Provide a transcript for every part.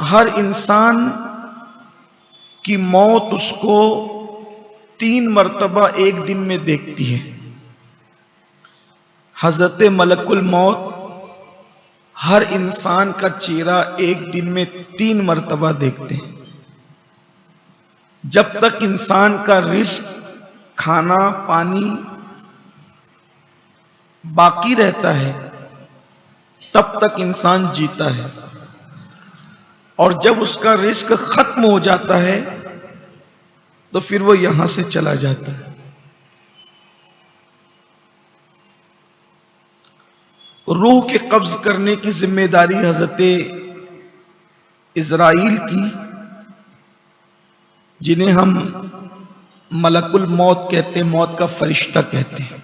हर इंसान की मौत उसको 3 मर्तबा एक दिन में देखती है। हजरत मलकुल मौत हर इंसान का चेहरा एक दिन में 3 मर्तबा देखते हैं। जब तक इंसान का रिस्क, खाना पानी बाकी रहता है तब तक इंसान जीता है, और जब उसका रिस्क खत्म हो जाता है तो फिर वो यहां से चला जाता है। रूह के कब्ज करने की जिम्मेदारी हजरत इजराइल की, जिन्हें हम मलकुल मौत कहते हैं, मौत का फरिश्ता कहते हैं।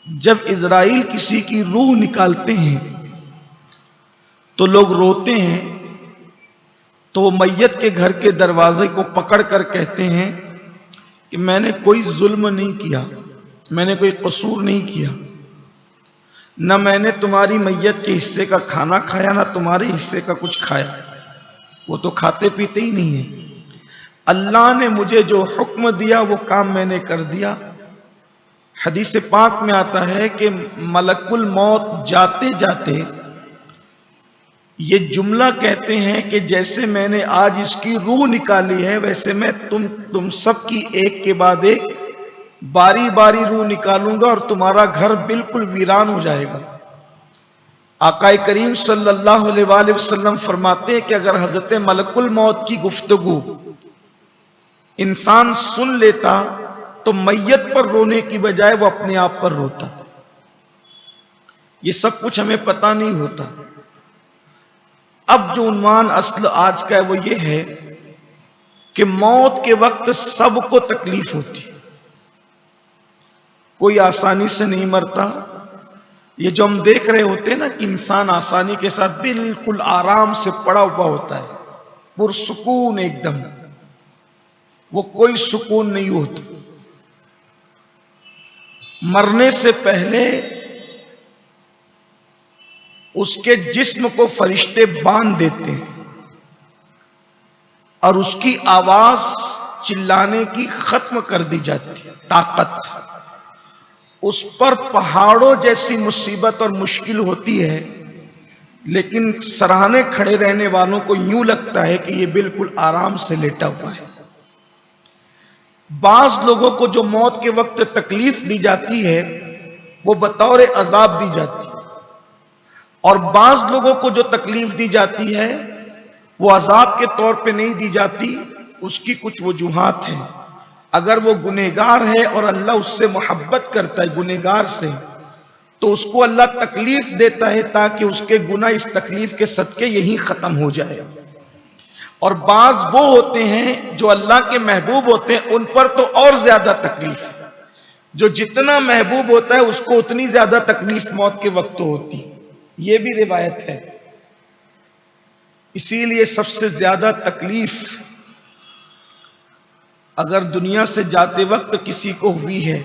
जब इजराइल किसी की रूह निकालते हैं तो लोग रोते हैं, तो वो मैयत के घर के दरवाजे को पकड़ कर कहते हैं कि मैंने कोई जुल्म नहीं किया, मैंने कोई कसूर नहीं किया, न मैंने तुम्हारी मैयत के हिस्से का खाना खाया, ना तुम्हारे हिस्से का कुछ खाया। वो तो खाते पीते ही नहीं है। अल्लाह ने मुझे जो हुक्म दिया वो काम मैंने कर दिया। हदीस पाक में आता है कि मलकुल मौत जाते जाते ये जुमला कहते हैं कि जैसे मैंने आज इसकी रूह निकाली है, वैसे मैं तुम सब की एक के बाद एक बारी बारी रूह निकालूंगा और तुम्हारा घर बिल्कुल वीरान हो जाएगा। आकाए करीम सल्लल्लाहु अलैहि वसल्लम फरमाते हैं कि अगर हजरत मलकुल मौत की गुफ्तगू इंसान सुन लेता तो मैयत पर रोने की बजाय वो अपने आप पर रोता। ये सब कुछ हमें पता नहीं होता। अब जो उन्वान असल आज का है वो ये है कि मौत के वक्त सबको तकलीफ होती, कोई आसानी से नहीं मरता। ये जो हम देख रहे होते हैं ना कि इंसान आसानी के साथ बिल्कुल आराम से पड़ा हुआ होता है, पुरसुकून एकदम, वो कोई सुकून नहीं होता। मरने से पहले उसके जिस्म को फरिश्ते बांध देते हैं और उसकी आवाज चिल्लाने की खत्म कर दी जाती है। ताकत उस पर पहाड़ों जैसी मुसीबत और मुश्किल होती है, लेकिन सराहने खड़े रहने वालों को यूं लगता है कि ये बिल्कुल आराम से लेटा हुआ है। बाज लोगों को जो मौत के वक्त तकलीफ दी जाती है वो बतौर अजाब दी जाती है, और बाज लोगों को जो तकलीफ दी जाती है वो अजाब के तौर पे नहीं दी जाती। उसकी कुछ वजूहात हैं। अगर वो गुनहगार है और अल्लाह उससे मोहब्बत करता है गुनहगार से, तो उसको अल्लाह तकलीफ देता है ताकि उसके गुनाह इस तकलीफ के सदके यही खत्म हो जाए। और बाज वो होते हैं जो अल्लाह के महबूब होते हैं, उन पर तो और ज्यादा तकलीफ, जो जितना महबूब होता है उसको उतनी ज्यादा तकलीफ मौत के वक्त होती। ये भी रिवायत है। इसीलिए सबसे ज्यादा तकलीफ अगर दुनिया से जाते वक्त किसी को हुई है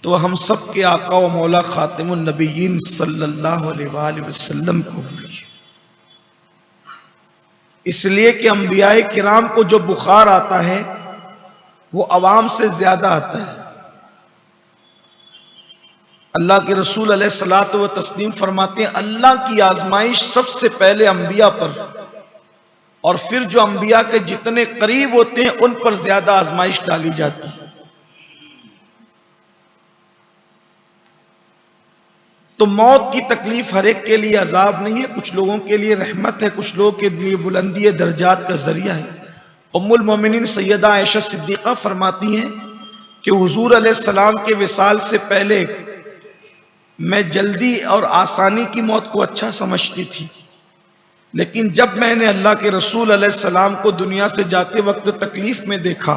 तो हम सब के आका व मौला खातिमुन नबीयीन सल्लल्लाहु अलैहि वसल्लम को हुई है। इसलिए कि अंबियाए किराम को जो बुखार आता है वो अवाम से ज्यादा आता है। अल्लाह के रसूल अलैहिस्सलातु व तस्लीम फरमाते हैं, अल्लाह की आजमाइश सबसे पहले अंबिया पर, और फिर जो अंबिया के जितने करीब होते हैं उन पर ज्यादा आजमाइश डाली जाती है। तो मौत की तकलीफ हर एक के लिए अजाब नहीं है, कुछ लोगों के लिए रहमत है, कुछ लोगों के लिए बुलंदी दर्जात का जरिया है। उम्मुल मोमिनीन सैयदा आयशा सिद्दीक़ा फरमाती हैं कि हुजूर अलैहिस्सलाम के विसाल से पहले मैं जल्दी और आसानी की मौत को अच्छा समझती थी, लेकिन जब मैंने अल्लाह के रसूल अलैहिस्सलाम को दुनिया से जाते वक्त तकलीफ में देखा,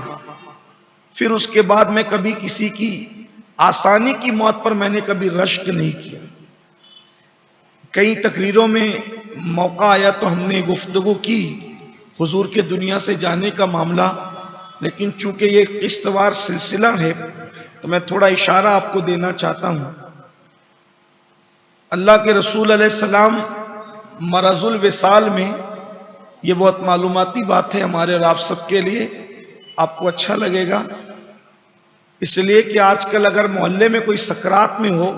फिर उसके बाद मैं कभी किसी की आसानी की मौत पर मैंने कभी रश्क नहीं किया। कई तकरीरों में मौका आया तो हमने गुफ्तगू की हुजूर के दुनिया से जाने का मामला, लेकिन चूंकि ये किस्तवार सिलसिला है तो मैं थोड़ा इशारा आपको देना चाहता हूं। अल्लाह के रसूल अलैहिस्सलाम मरजुल विसाल में, ये बहुत मालूमाती बात है हमारे और आप सबके लिए, आपको अच्छा लगेगा, इसलिए कि आजकल अगर मोहल्ले में कोई सकरात में हो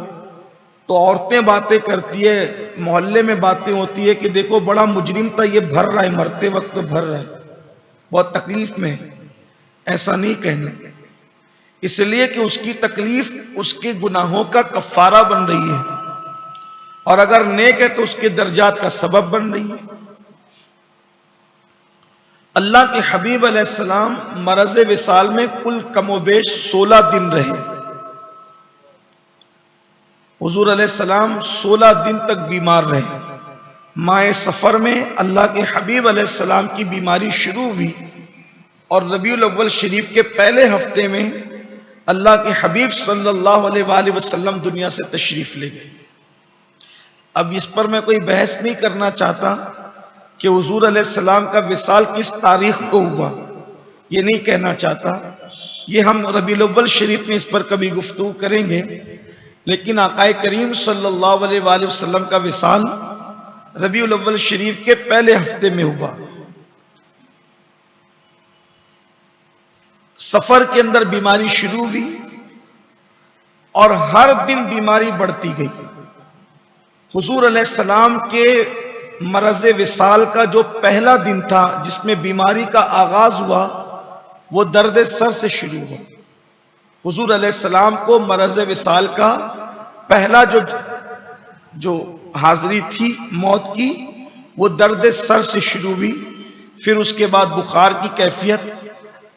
तो औरतें बातें करती है, मोहल्ले में बातें होती है कि देखो बड़ा मुजरिम था, ये भर रहा है, मरते वक्त तो भर रहा है, बहुत तकलीफ में है। ऐसा नहीं कहना, इसलिए कि उसकी तकलीफ उसके गुनाहों का कफारा बन रही है, और अगर नेक है तो उसके दर्जात का सबब बन रही है। अल्लाह के हबीब अलैहिस्सलाम मरज़ विसाल में कुल कमोबेश 16 दिन रहे। हुजूर अलैहिस्सलाम 16 दिन तक बीमार रहे। माए सफर में अल्लाह के हबीब अलैहिस्सलाम की बीमारी शुरू हुई और रबीउल अव्वल शरीफ के पहले हफ्ते में अल्लाह के हबीब सल्लल्लाहु अलैहि वसल्लम दुनिया से तशरीफ ले गए। अब इस पर मैं कोई बहस नहीं करना चाहता कि हुजूर अलैहिस्सलाम का विसाल किस तारीख को हुआ, ये नहीं कहना चाहता, ये हम रबीउल अव्वल शरीफ में इस पर कभी गुफ्तगू करेंगे। लेकिन आकाए करीम सल्लल्लाहु अलैहि वसल्लम का विसाल रबीउल अव्वल शरीफ के पहले हफ्ते में हुआ। सफर के अंदर बीमारी शुरू हुई और हर दिन बीमारी बढ़ती गई। हुजूर अलैहिस्सलाम के मरज़ विसाल का जो पहला दिन था जिसमें बीमारी का आगाज हुआ, वो दर्द सर से शुरू हुआ। हुजूर अलैहिस्सलाम को मरज़ विसाल का पहला जो हाजिरी थी मौत की, वो दर्द सर से शुरू हुई, फिर उसके बाद बुखार की कैफियत,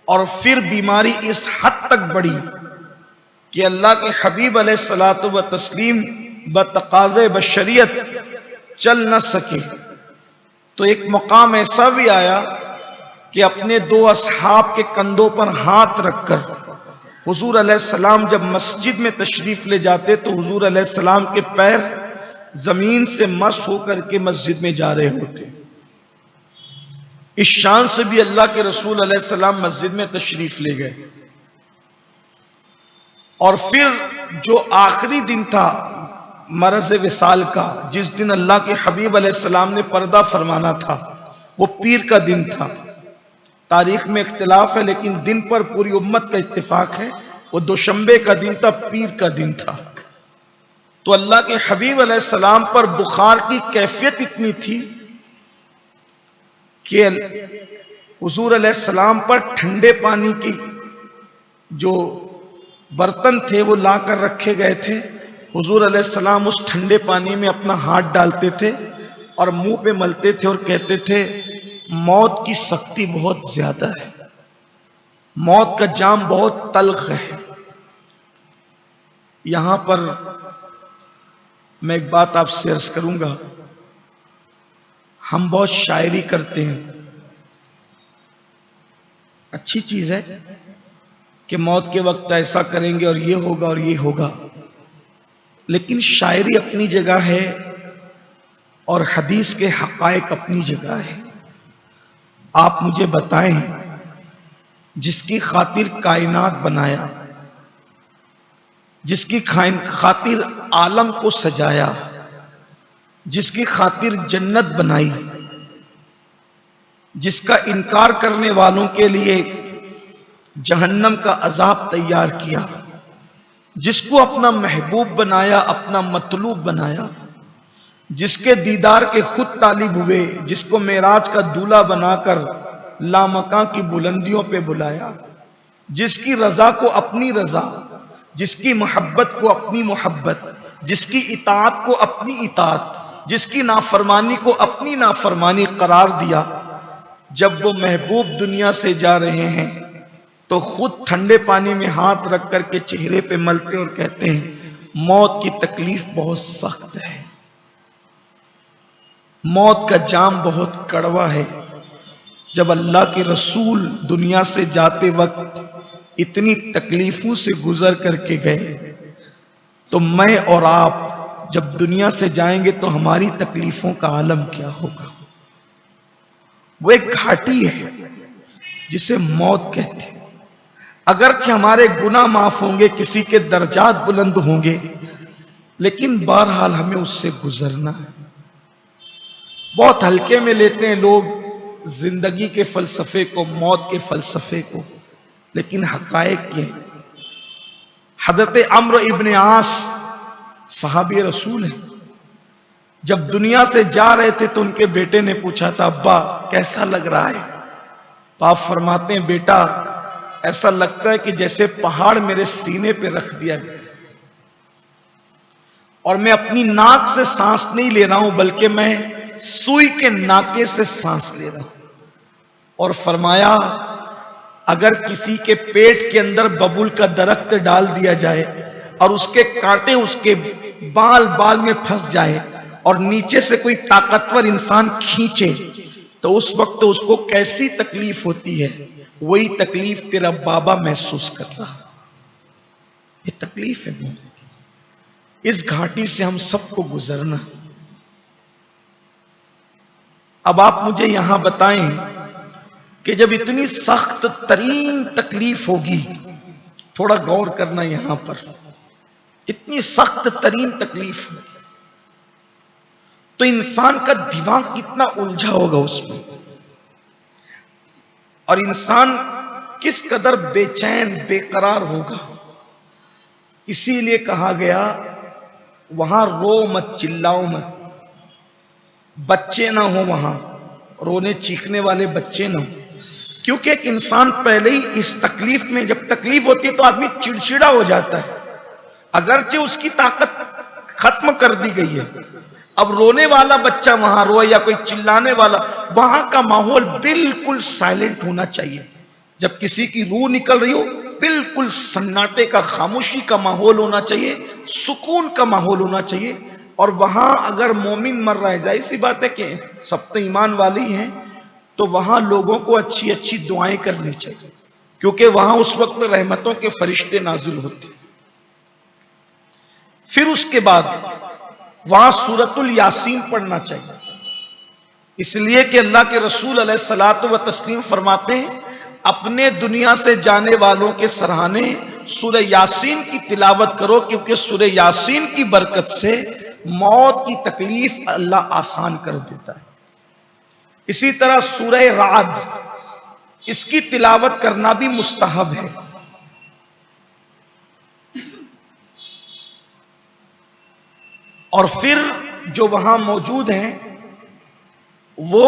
और फिर बीमारी इस हद तक बढ़ी कि अल्लाह के हबीब अलैहिस्सलातु व तस्लीम बतकाज़े बशरियत चल न सके। तो एक मकाम ऐसा भी आया कि अपने 2 असहाब के कंधों पर हाथ रखकर हुजूर अलैहिस्सलाम जब मस्जिद में तशरीफ ले जाते तो हुजूर अलैहिस्सलाम के पैर जमीन से मस होकर के मस्जिद में जा रहे होते। इस शान से भी अल्लाह के रसूल अलैहिस्सलाम मस्जिद में तशरीफ ले गए। और फिर जो आखिरी दिन था मरज़ विसाल का, जिस दिन अल्लाह के हबीब अलैहिस्सलाम ने पर्दा फरमाना था, वो पीर का दिन था। तारीख में इख्तिलाफ है लेकिन दिन पर पूरी उम्मत का इत्तिफाक है, वो दोशंबे का दिन था, पीर का दिन था। तो अल्लाह के हबीब अलैहिस्सलाम पर बुखार की कैफियत इतनी थी कि हुजूर अलैहिस्सलाम पर ठंडे पानी की जो बर्तन थे वो लाकर रखे गए थे। हुजूर अलैहिस्सलाम उस ठंडे पानी में अपना हाथ डालते थे और मुंह पे मलते थे और कहते थे मौत की सख्ती बहुत ज्यादा है, मौत का जाम बहुत तल्ख है। यहां पर मैं एक बात आपसे अर्ज करूंगा, हम बहुत शायरी करते हैं, अच्छी चीज है कि मौत के वक्त ऐसा करेंगे और ये होगा और ये होगा, लेकिन शायरी अपनी जगह है और हदीस के हकायक अपनी जगह है। आप मुझे बताएं, जिसकी खातिर कायनात बनाया, जिसकी खातिर आलम को सजाया, जिसकी खातिर जन्नत बनाई, जिसका इनकार करने वालों के लिए जहन्नम का अजाब तैयार किया, जिसको अपना महबूब बनाया, अपना मतलूब बनाया, जिसके दीदार के खुद तालिब हुए, जिसको मेराज का दूल्हा बनाकर लामकां की बुलंदियों पे बुलाया, जिसकी रजा को अपनी रजा, जिसकी मोहब्बत को अपनी मोहब्बत, जिसकी इताअत को अपनी इताअत, जिसकी नाफरमानी को अपनी नाफरमानी करार दिया, जब वो महबूब दुनिया से जा रहे हैं तो खुद ठंडे पानी में हाथ रख करके चेहरे पे मलते और कहते हैं मौत की तकलीफ बहुत सख्त है, मौत का जाम बहुत कड़वा है। जब अल्लाह के रसूल दुनिया से जाते वक्त इतनी तकलीफों से गुजर करके गए, तो मैं और आप जब दुनिया से जाएंगे तो हमारी तकलीफों का आलम क्या होगा। वो एक घाटी है जिसे मौत कहते हैं। अगरचे हमारे गुनाह माफ होंगे, किसी के दर्जात बुलंद होंगे, लेकिन बहरहाल हमें उससे गुजरना है। बहुत हल्के में लेते हैं लोग जिंदगी के फलसफे को, मौत के फलसफे को, लेकिन हकायक ये है। हजरत अम्र इब्न आस सहाबी रसूल है, जब दुनिया से जा रहे थे तो उनके बेटे ने पूछा था, अब्बा कैसा लग रहा है? तो आप फरमाते हैं, बेटा ऐसा लगता है कि जैसे पहाड़ मेरे सीने पे रख दिया गया और मैं अपनी नाक से सांस नहीं ले रहा हूं, बल्कि मैं सुई के नाके से सांस ले रहा हूं। और फरमाया, अगर किसी के पेट के अंदर बबूल का दरख्त डाल दिया जाए और उसके कांटे उसके बाल बाल में फंस जाए और नीचे से कोई ताकतवर इंसान खींचे तो उस वक्त तो उसको कैसी तकलीफ होती है, वही तकलीफ तेरा बाबा महसूस कर रहा। ये तकलीफ है। इस घाटी से हम सबको गुजरना। अब आप मुझे यहां बताएं कि जब इतनी सख्त तरीन तकलीफ होगी, थोड़ा गौर करना यहां पर, इतनी सख्त तरीन तकलीफ होगी तो इंसान का दिमाग कितना उलझा होगा उसमें, और इंसान किस कदर बेचैन बेकरार होगा। इसीलिए कहा गया, वहां रो मत, चिल्लाओ मत, बच्चे ना हो वहां, रोने चीखने वाले बच्चे ना हो। क्योंकि एक इंसान पहले ही इस तकलीफ में, जब तकलीफ होती है तो आदमी चिड़चिड़ा हो जाता है, अगरचे उसकी ताकत खत्म कर दी गई है। अब रोने वाला बच्चा वहां रोए या कोई चिल्लाने वाला, वहां का माहौल बिल्कुल साइलेंट होना चाहिए। जब किसी की रूह निकल रही हो, बिल्कुल सन्नाटे का, खामोशी का माहौल होना चाहिए, सुकून का माहौल होना चाहिए। और वहां अगर मोमिन मर रहा है, जाहिर सी बात है कि सब तो ईमान वाले ही हैं, तो वहां लोगों को अच्छी अच्छी दुआएं करनी चाहिए, क्योंकि वहां उस वक्त रहमतों के फरिश्ते नाजिल होते। फिर उसके बाद वहां सूरतुल यासीन पढ़ना चाहिए, इसलिए कि अल्लाह के रसूल अलैहिस्सलातु व तस्लीम फरमाते हैं, अपने दुनिया से जाने वालों के सराहने सूरह यासीन की तिलावत करो, क्योंकि सूरह यासीन की बरकत से मौत की तकलीफ अल्लाह आसान कर देता है। इसी तरह सूरह राद, इसकी तिलावत करना भी मुस्तहब है। और फिर जो वहां मौजूद हैं वो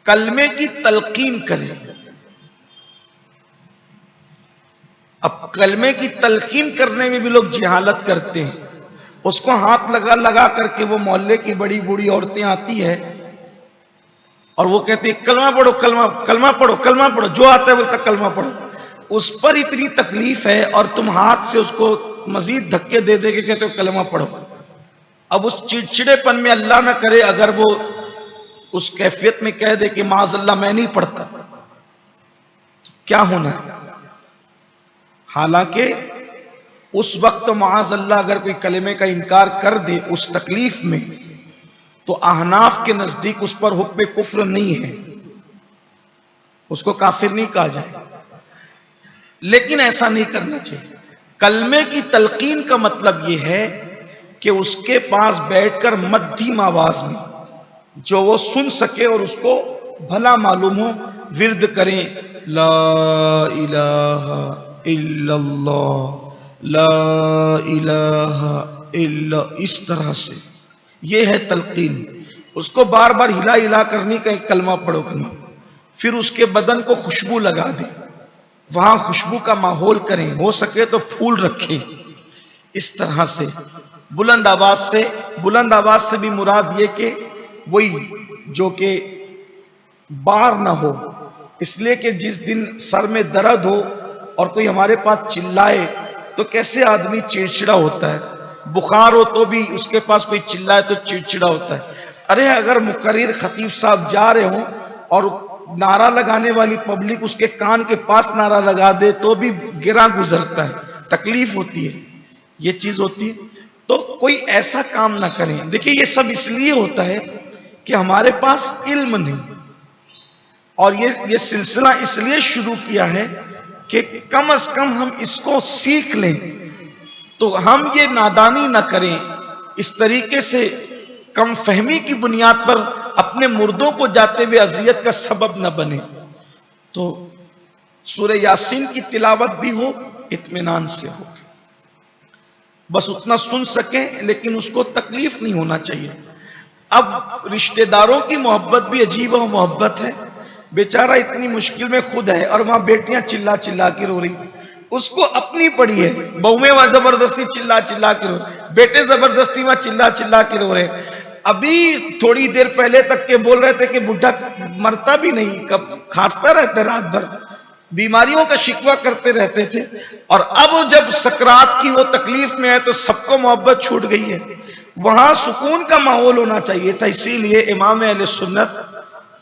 कलमे की तलकीन करें। अब कलमे की तलकीन करने में भी लोग जिहालत करते हैं, उसको हाथ लगा लगा करके, वो मोहल्ले की बड़ी बूढ़ी औरतें आती है और वो कहती है, कलमा पढ़ो, कलमा कलमा पढ़ो, कलमा पढ़ो, जो आता है बोलता कलमा पढ़ो। उस पर इतनी तकलीफ है और तुम हाथ से उसको मजीद धक्के दे दे के कहते हो कलमा पढ़ो। अब उस चिड़चिड़ेपन में अल्लाह ना करे अगर वो उस कैफियत में कह दे कि माज़अल्लाह मैं नहीं पढ़ता, क्या होना है? हालांकि उस वक्त माज़अल्लाह अगर कोई कलमे का इनकार कर दे उस तकलीफ में, तो अहनाफ के नजदीक उस पर हुक्म कुफ्र नहीं है, उसको काफिर नहीं कहा जाए। लेकिन ऐसा नहीं करना चाहिए। कलमे की तलकीन का मतलब यह है कि उसके पास बैठकर मध्यम आवाज में जो वो सुन सके और उसको भला मालूम हो, विर्द करें, ला इलाहा इल्लल्लाह, ला इलाहा इल्ला, इस तरह से। ये है तलकीन। उसको बार बार हिला हिला करनी का एक कलमा पढ़ो कलमा। फिर उसके बदन को खुशबू लगा दे, वहां खुशबू का माहौल करें, हो सके तो फूल रखें। इस तरह से बुलंद आवाज से भी मुराद ये कि वही जो कि बार ना हो, इसलिए कि जिस दिन सर में दर्द हो और कोई हमारे पास चिल्लाए तो कैसे आदमी चिड़चिड़ा होता है, बुखार हो तो भी उसके पास कोई चिल्लाए तो चिड़चिड़ा होता है। अरे अगर मुकर्रिर खतीब साहब जा रहे हो और नारा लगाने वाली पब्लिक उसके कान के पास नारा लगा दे तो भी गिरा गुजरता है, तकलीफ होती है, ये चीज होती है। तो कोई ऐसा काम ना करें। देखिए ये सब इसलिए होता है कि हमारे पास इल्म नहीं, और ये सिलसिला इसलिए शुरू किया है कि कम से कम हम इसको सीख लें, तो हम ये नादानी ना करें, इस तरीके से कम फहमी की बुनियाद पर अपने मुर्दों को जाते हुए अजियत का सबब न बने। तो सूरह यासीन की तिलावत भी हो, इत्मीनान से हो, बस उतना सुन सके, लेकिन उसको तकलीफ नहीं होना चाहिए। अब रिश्तेदारों की मोहब्बत भी अजीब और मोहब्बत है। बेचारा इतनी मुश्किल में खुद है और वहां बेटियां चिल्ला चिल्ला के रो रही, उसको अपनी पड़ी है, बहुएं वहां जबरदस्ती चिल्ला चिल्ला के रो, बेटे जबरदस्ती वहां चिल्ला चिल्ला के रो रहे। अभी थोड़ी देर पहले तक के बोल रहे थे कि बुढ़ा मरता भी नहीं, कब खांसता रहता रात भर, बीमारियों का शिकवा करते रहते थे, और अब जब सकरात की वो तकलीफ में है तो सबको मोहब्बत छूट गई है। वहां सुकून का माहौल होना चाहिए था। इसीलिए इमाम अहले सुन्नत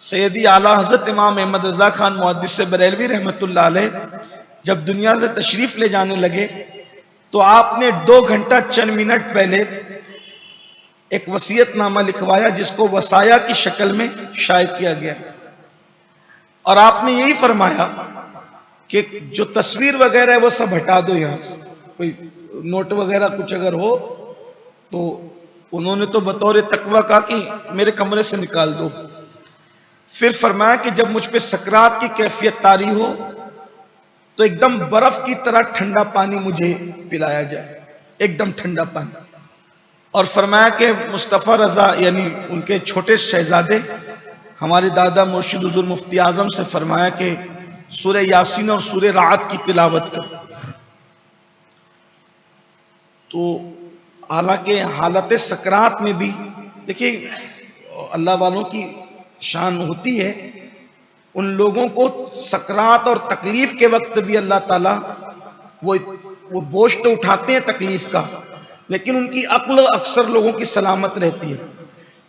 सैयदी आला हजरत इमाम अहमद रजा खान मुहद्दिस बरेलवी रहमतुल्लाह अलैह जब दुनिया से तशरीफ ले जाने लगे तो आपने 2 घंटा चंद मिनट पहले एक वसीयतनामा लिखवाया जिसको वसाया की शक्ल में शाये किया गया, और आपने यही फरमाया कि जो तस्वीर वगैरह है वो सब हटा दो, यहां से कोई नोट वगैरह कुछ अगर हो तो उन्होंने तो बतौर तकवा कहा कि मेरे कमरे से निकाल दो। फिर फरमाया कि जब मुझ पे सकरात की कैफियत तारी हो तो एकदम बर्फ की तरह ठंडा पानी मुझे पिलाया जाए, एकदम ठंडा पानी। और फरमाया कि मुस्तफ़ा रजा यानी उनके छोटे शहजादे हमारे दादा मुर्शिद हुजूर मुफ्ती आजम से फरमाया कि सूरह यासीन और सूरह राअत की तिलावत करो। तो हालांकि हालत सकरात में भी देखिए अल्लाह वालों की शान होती है, उन लोगों को सकरात और तकलीफ के वक्त भी अल्लाह ताला वो बोझ तो उठाते हैं तकलीफ का, लेकिन उनकी अक्ल अक्सर लोगों की सलामत रहती है।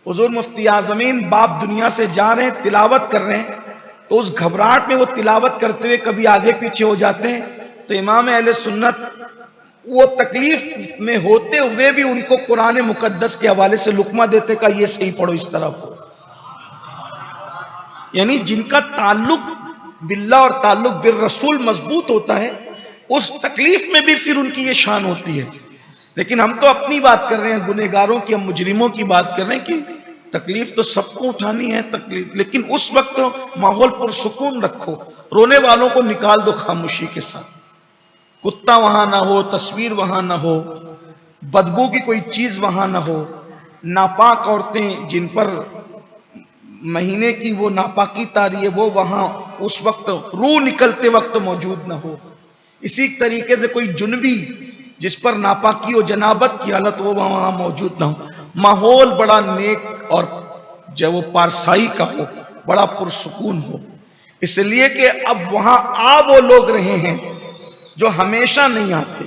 हुजूर मुफ्ती आजमीन बाप दुनिया से जा रहे हैं, तिलावत कर रहे हैं, तो उस घबराहट में वो तिलावत करते हुए कभी आगे पीछे हो जाते हैं। तो इमाम अहले सुन्नत वो तकलीफ में होते हुए भी उनको कुरान मुकद्दस के हवाले से लुकमा देते का ये सही पढ़ो, इस तरफ हो। यानी जिनका ताल्लुक बिल्लाह और ताल्लुक बिर रसूल मजबूत होता है, उस तकलीफ में भी फिर उनकी ये शान होती है। लेकिन हम तो अपनी बात कर रहे हैं, गुनहगारों की, हम मुजरिमों की बात कर रहे हैं कि तकलीफ तो सबको उठानी है तकलीफ, लेकिन उस वक्त माहौल पुरसुकून रखो, रोने वालों को निकाल दो खामोशी के साथ। कुत्ता वहां ना हो, तस्वीर वहां ना हो, बदबू की कोई चीज वहां ना हो, नापाक औरतें जिन पर महीने की वो नापाकी तारी है वो वहां उस वक्त रूह निकलते वक्त मौजूद ना हो। इसी तरीके से कोई जुनबी जिस पर नापाकी और जनाबत की हालत हो वहां मौजूद ना हो। माहौल बड़ा नेक और जब वो पारसाई का हो, बड़ा पुरसुकून हो, इसलिए कि अब वहां आ वो लोग रहे हैं जो हमेशा नहीं आते।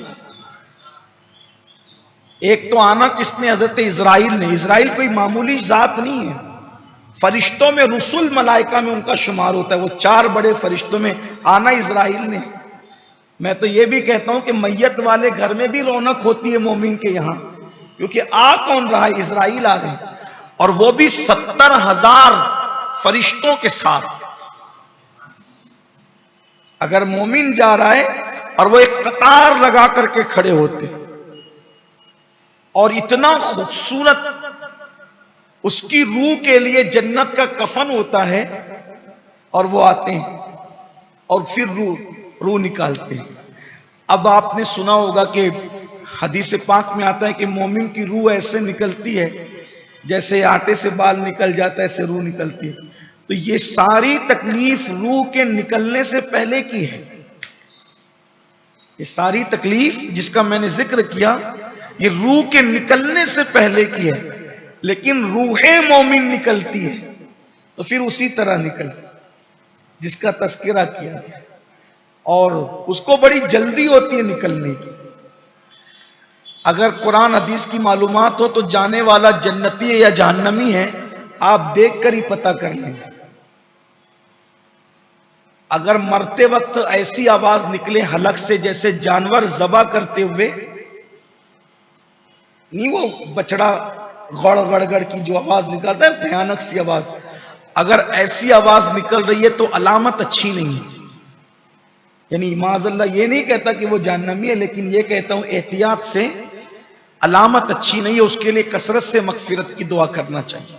एक तो आना किसने? हजरत इजराइल ने। इजराइल कोई मामूली जात नहीं है, फरिश्तों में रुसुल मलाइका में उनका शुमार होता है। वो 4 बड़े फरिश्तों में आना इजराइल ने। मैं तो ये भी कहता हूं कि मैयत वाले घर में भी रौनक होती है मोमिन के यहां, क्योंकि आ कौन रहा है? इजराइल आ रहे हैं, और वो भी 70,000 फरिश्तों के साथ। अगर मोमिन जा रहा है और वो एक कतार लगा करके खड़े होते, और इतना खूबसूरत उसकी रूह के लिए जन्नत का कफन होता है, और वो आते हैं और फिर रूह निकालते हैं। अब आपने सुना होगा कि हदीस पाक में आता है कि मोमिन की रूह ऐसे निकलती है जैसे आटे से बाल निकल जाता है, ऐसे रूह निकलती है। तो ये सारी तकलीफ रूह के निकलने से पहले की है। ये सारी तकलीफ जिसका मैंने जिक्र किया, ये रूह के निकलने से पहले की है, लेकिन रूहे मोमिन निकलती है तो फिर उसी तरह निकलती जिसका तस्करा किया गया, और उसको बड़ी जल्दी होती है निकलने की। अगर कुरान हदीस की मालूमात हो तो जाने वाला जन्नती है या जहन्नमी है आप देखकर ही पता कर लेंगे। अगर मरते वक्त ऐसी आवाज निकले हलक से जैसे जानवर ज़बा करते हुए, नहीं वो बछड़ा गड़ गड़ की जो आवाज निकलता है, भयानक सी आवाज, अगर ऐसी आवाज निकल रही है तो अलामत अच्छी नहीं है। यानी माज़अल्लाह ये नहीं कहता कि वो जहन्नमी है, लेकिन ये कहता हूं एहतियात से अलामत अच्छी नहीं है, उसके लिए कसरत से मगफिरत की दुआ करना चाहिए।